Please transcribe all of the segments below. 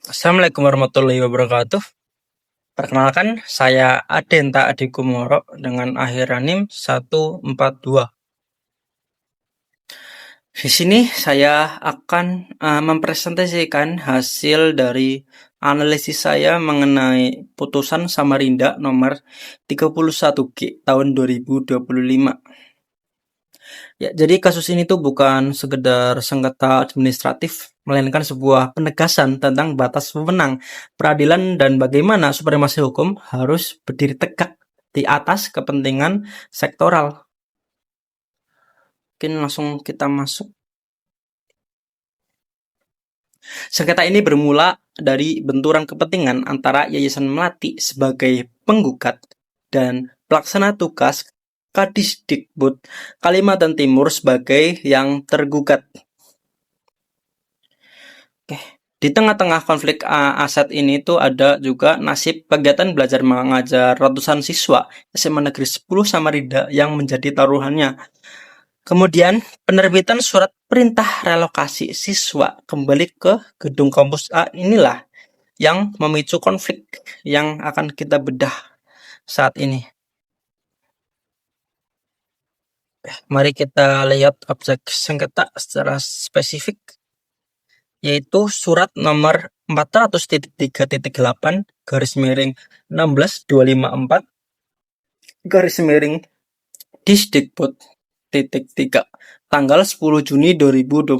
Assalamualaikum warahmatullahi wabarakatuh. Perkenalkan, saya Adenta Adi Kumoro dengan akhiran NIM 142. Di sini saya akan mempresentasikan hasil dari analisis saya mengenai putusan Samarinda nomor 31G tahun 2025. Ya, jadi kasus ini tuh bukan sekedar sengketa administratif, melainkan sebuah penegasan tentang batas wewenang peradilan dan bagaimana supremasi hukum harus berdiri tegak di atas kepentingan sektoral. Mungkin langsung kita masuk. Sengketa ini bermula dari benturan kepentingan antara Yayasan Melati sebagai penggugat dan pelaksana tugas Kadisdikbud Kalimantan Timur sebagai yang tergugat. Oke. Di tengah-tengah konflik aset ini tuh ada juga nasib kegiatan belajar mengajar ratusan siswa SMA Negeri 10 Samarinda yang menjadi taruhannya. Kemudian penerbitan surat perintah relokasi siswa kembali ke gedung kampus A inilah yang memicu konflik yang akan kita bedah saat ini. Mari kita lihat objek sengketa secara spesifik, yaitu surat nomor 400.3.8 garis miring 16254 garis miring Disdikbud .3 tanggal 10 Juni 2025,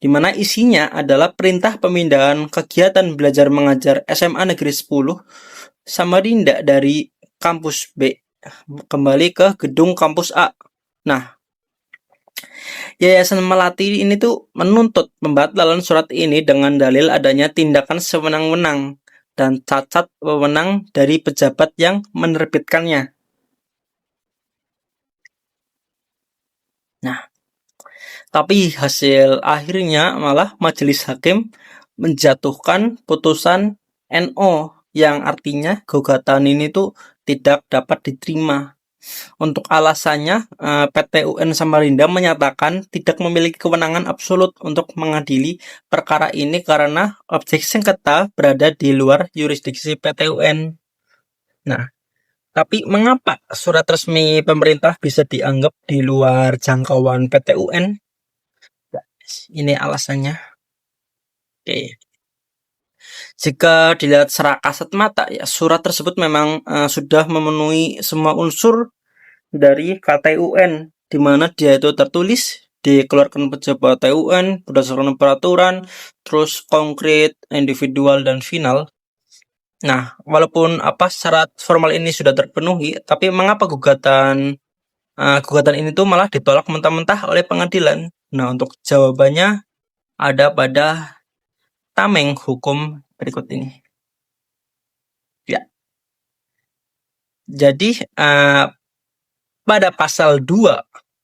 di mana isinya adalah perintah pemindahan kegiatan belajar mengajar SMA Negeri 10 Samarinda dari kampus B kembali ke gedung kampus A. Nah, Yayasan Melati ini tuh menuntut pembatalan surat ini dengan dalil adanya tindakan sewenang-wenang dan cacat wewenang dari pejabat yang menerbitkannya. Nah, tapi hasil akhirnya malah majelis hakim menjatuhkan putusan NO yang artinya gugatan ini tuh tidak dapat diterima. Untuk alasannya, PT UN Samarinda menyatakan tidak memiliki kewenangan absolut untuk mengadili perkara ini karena objek sengketa berada di luar yurisdiksi PT UN. Nah, tapi mengapa surat resmi pemerintah bisa dianggap di luar jangkauan PT UN? Ini alasannya. Oke. Jika dilihat secara kasat mata, ya surat tersebut memang sudah memenuhi semua unsur dari KTUN, di mana dia itu tertulis dikeluarkan pejabat TUN berdasarkan peraturan, terus konkret, individual, dan final. Nah, walaupun syarat formal ini sudah terpenuhi, tapi mengapa gugatan ini tuh malah ditolak mentah-mentah oleh pengadilan? Nah, untuk jawabannya ada pada tameng hukum berikut ini. Ya. Jadi pada pasal 2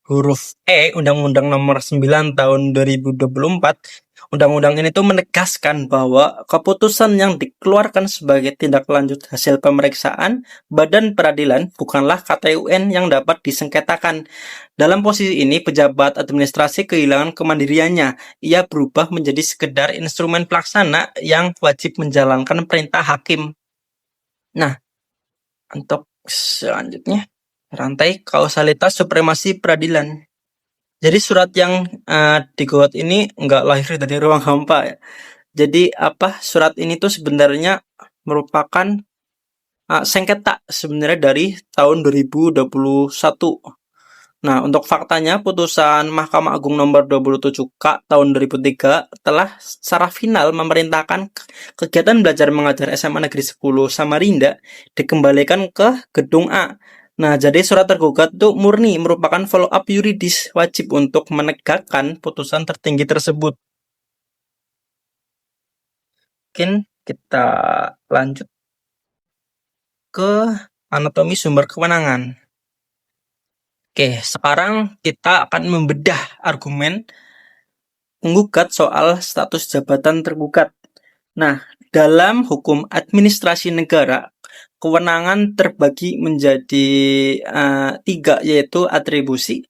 huruf E Undang-Undang Nomor 9 Tahun 2024, undang-undang ini tuh menegaskan bahwa keputusan yang dikeluarkan sebagai tindak lanjut hasil pemeriksaan badan peradilan bukanlah KTUN yang dapat disengketakan. Dalam posisi ini, pejabat administrasi kehilangan kemandiriannya. Ia berubah menjadi sekedar instrumen pelaksana yang wajib menjalankan perintah hakim. Nah, untuk selanjutnya, rantai kausalitas supremasi peradilan. Jadi surat yang digugat ini nggak lahir dari ruang hampa ya. Jadi surat ini tuh sebenarnya merupakan sengketa sebenarnya dari tahun 2021. Nah, untuk faktanya putusan Mahkamah Agung nomor 27K tahun 2003 telah secara final memerintahkan kegiatan belajar mengajar SMA Negeri 10 Samarinda dikembalikan ke gedung A. Nah, jadi surat tergugat itu murni merupakan follow up yuridis wajib untuk menegakkan putusan tertinggi tersebut. Mungkin kita lanjut ke anatomi sumber kewenangan. Oke, sekarang kita akan membedah argumen penggugat soal status jabatan tergugat. Nah, dalam hukum administrasi negara, kewenangan terbagi menjadi 3, yaitu atribusi,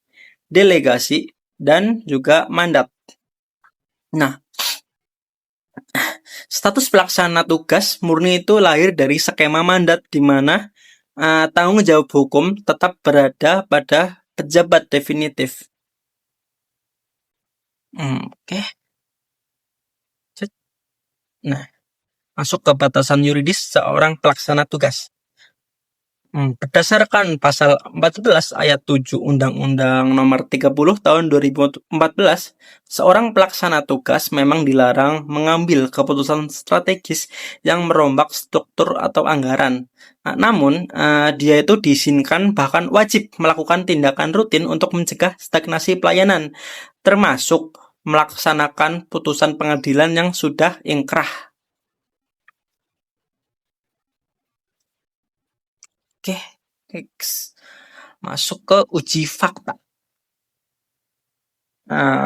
delegasi, dan juga mandat. Nah, Status pelaksana tugas murni itu lahir dari skema mandat di mana tanggung jawab hukum tetap berada pada pejabat definitif. Oke. Nah, masuk ke batasan yuridis seorang pelaksana tugas. Berdasarkan pasal 14 ayat 7 Undang-Undang Nomor 30 Tahun 2014, seorang pelaksana tugas memang dilarang mengambil keputusan strategis yang merombak struktur atau anggaran. Namun, dia itu diizinkan bahkan wajib melakukan tindakan rutin untuk mencegah stagnasi pelayanan, termasuk melaksanakan putusan pengadilan yang sudah ingkrah. Oke, next. Masuk ke uji fakta.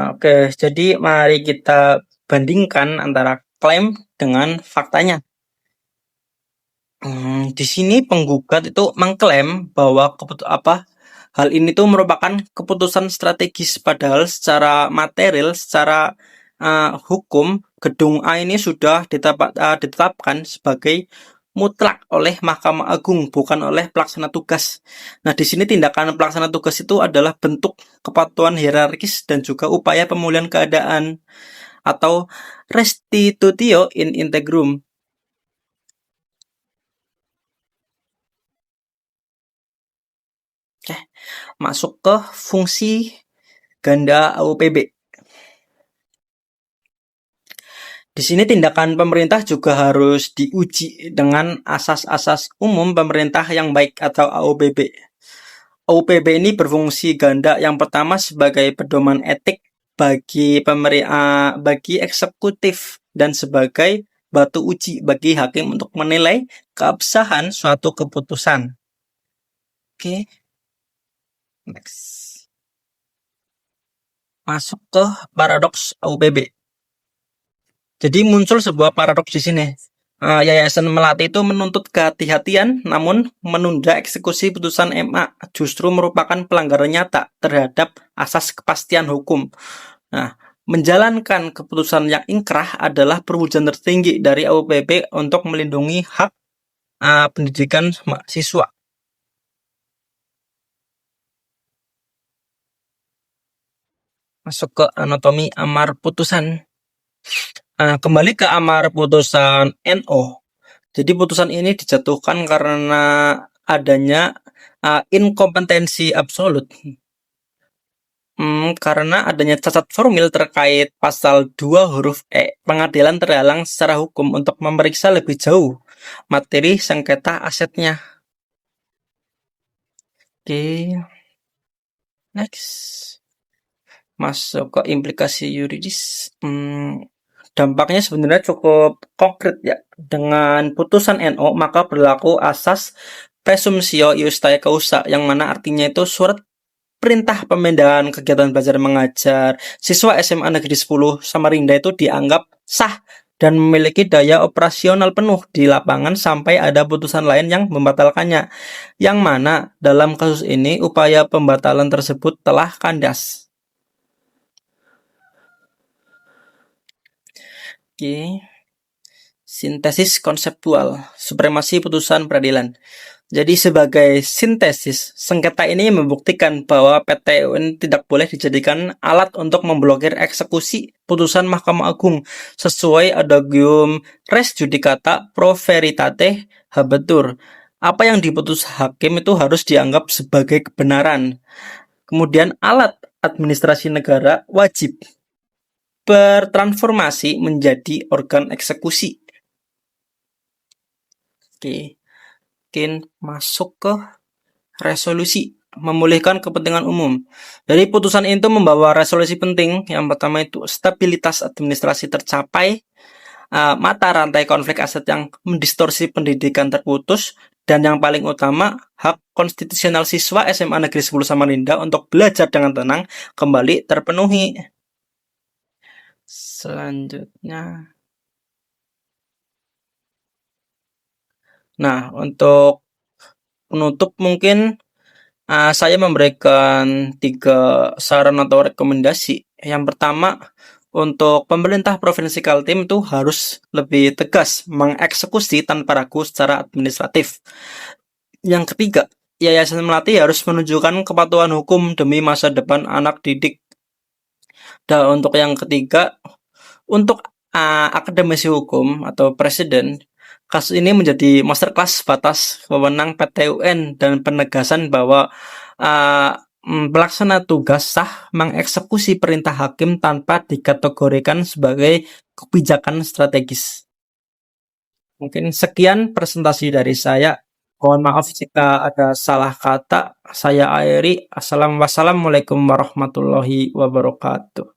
Oke, jadi mari kita bandingkan antara klaim dengan faktanya. Di sini penggugat itu mengklaim bahwa hal ini tuh merupakan keputusan strategis, padahal secara material, secara hukum, gedung A ini sudah ditetapkan sebagai mutlak oleh Mahkamah Agung, bukan oleh pelaksana tugas. Nah, di sini tindakan pelaksana tugas itu adalah bentuk kepatuhan hierarkis dan juga upaya pemulihan keadaan atau restitutio in integrum. Oke, masuk ke fungsi ganda AUPB. Di sini tindakan pemerintah juga harus diuji dengan asas-asas umum pemerintah yang baik atau AUPB. AUPB ini berfungsi ganda. Yang pertama sebagai pedoman etik bagi bagi eksekutif dan sebagai batu uji bagi hakim untuk menilai keabsahan suatu keputusan. Oke. Next. Masuk ke paradoks AUPB. Jadi muncul sebuah paradoks di sini. Yayasan Melati itu menuntut kehati-hatian, namun menunda eksekusi putusan MA justru merupakan pelanggaran nyata terhadap asas kepastian hukum. Nah, menjalankan keputusan yang ingkrah adalah perwujudan tertinggi dari AUPB untuk melindungi hak pendidikan siswa. Masuk ke anatomi amar putusan. Kembali ke amar putusan NO. Jadi putusan ini dijatuhkan karena adanya inkompetensi absolut. Karena adanya cacat formil terkait pasal 2 huruf E, pengadilan terhalang secara hukum untuk memeriksa lebih jauh materi sengketa asetnya. Oke. Next. Masuk ke implikasi yuridis. Dampaknya sebenarnya cukup konkret ya. Dengan putusan NO, maka berlaku asas presumptio iustae causa, yang mana artinya itu surat perintah pemindahan kegiatan belajar mengajar siswa SMA Negeri 10 Samarinda itu dianggap sah dan memiliki daya operasional penuh di lapangan sampai ada putusan lain yang membatalkannya. Yang mana dalam kasus ini upaya pembatalan tersebut telah kandas. Oke. Sintesis konseptual, supremasi putusan peradilan. Jadi sebagai sintesis, sengketa ini membuktikan bahwa PT UN tidak boleh dijadikan alat untuk memblokir eksekusi putusan Mahkamah Agung sesuai adagium res judicata pro veritate habetur. Apa yang diputus hakim itu harus dianggap sebagai kebenaran. Kemudian alat administrasi negara wajib bertransformasi menjadi organ eksekusi. Oke, mungkin masuk ke resolusi, memulihkan kepentingan umum. Jadi putusan itu membawa resolusi penting. Yang pertama itu stabilitas administrasi tercapai, mata rantai konflik aset yang mendistorsi pendidikan terputus, dan yang paling utama hak konstitusional siswa SMA Negeri 10 Samarinda untuk belajar dengan tenang kembali terpenuhi. Selanjutnya, nah untuk penutup mungkin saya memberikan 3 saran atau rekomendasi. Yang pertama, untuk pemerintah provinsi Kaltim itu harus lebih tegas mengeksekusi tanpa ragu secara administratif. Yang ketiga, Yayasan Melati harus menunjukkan kepatuhan hukum demi masa depan anak didik. Dan untuk yang ketiga, untuk akademisi hukum atau presiden, kasus ini menjadi masterclass batas wewenang PT UN dan penegasan bahwa pelaksana tugas sah mengeksekusi perintah hakim tanpa dikategorikan sebagai kebijakan strategis. Mungkin sekian presentasi dari saya. Mohon maaf jika ada salah kata. Saya akhiri. Wassalamualaikum warahmatullahi wabarakatuh.